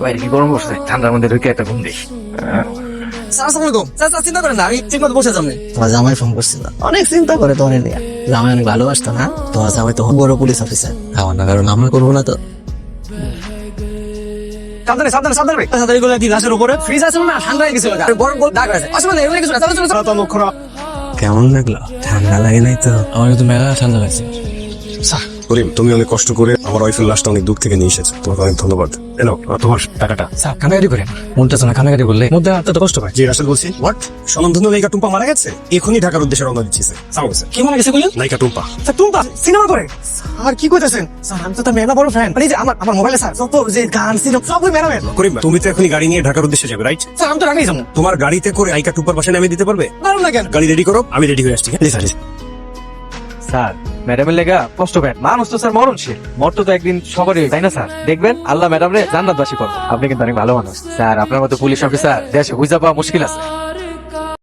বাইরে কি গরম বসছে, ঠান্ডার মধ্যে ঢুকে একটা ঘুম দিই। চিন্তা করেন না, আমি ঠিক মতো বসে যাবো। তোমার জামাই ফোন করছিল, অনেক চিন্তা করে তোমার নিয়ে। জামাই অনেক ভালোবাসতো না, তোমার জামাই তো বড় পুলিশ অফিসার। আমার না কারণ আমরা করবো না তো। সাবধানে সাবধানে সাবধানে তাড়াতাড়ি করে কি গাছের উপরে ফ্রিজ আছে না, ঠান্ডা হয়ে গেছিল, গরম গরম দাগ আছে। আসলে এগুলো কিছু না, চলো চলো চলো। কেমন লাগলো? ঠান্ডা লাগে নাই তো? আমার কিন্তু মেলা ঠান্ডা লাগছে। করিম, তুমি অনেক কষ্ট করে আমার ওয়াইফের লাশটা অনেক দূর থেকে নিয়ে এসেছো, তোমাকে অনেক ধন্যবাদ। এলো তোমার টাকাটা। স্যার কানাকাটি করেন, মনটা শোনা কানাকাটি করলে মধ্যে এত কষ্ট পায়। জি রাসেল বলছি। হোয়াট? স্বনামধন্য নায়িকা টুম্পা মারা গেছে? এখনই ঢাকার উদ্দেশ্যে রওনা দিচ্ছি স্যার। কি মনে গেছে বললেন? নায়িকা টুম্পা। স্যার টুম্পা সিনেমা করে? স্যার কি কইতেছেন? স্যার আমি তো তার মেলা বড় ফ্যান। এই যে আমার মোবাইলে স্যার যত যে গান সিনেমা সব মেলা মেলা। করিম, তুমি তো এখনই গাড়ি নিয়ে ঢাকার উদ্দেশ্যে যাবে, রাইট? স্যার আমি তো রাখেই যাবো। তোমার গাড়িতে করে নায়িকা টুম্পার পাশে নামিয়ে দিতে পারবে? পারুন না কেন? গাড়ি রেডি করো, আমি রেডি হয়ে আসছি। স্যার স্যার ম্যাডামের লেগা কষ্ট পেন, মানুষ তো স্যার মরণশীল, মরতো তো একদিন সবারই, তাই না স্যার? দেখবেন আল্লাহ ম্যাডাম রে জান্নাতবাসী করবে। আপনি কিন্তু অনেক ভালো মানুষ স্যার, আপনার মতো পুলিশ অফিসার দেশে খুঁজে পাওয়া মুশকিল আছে।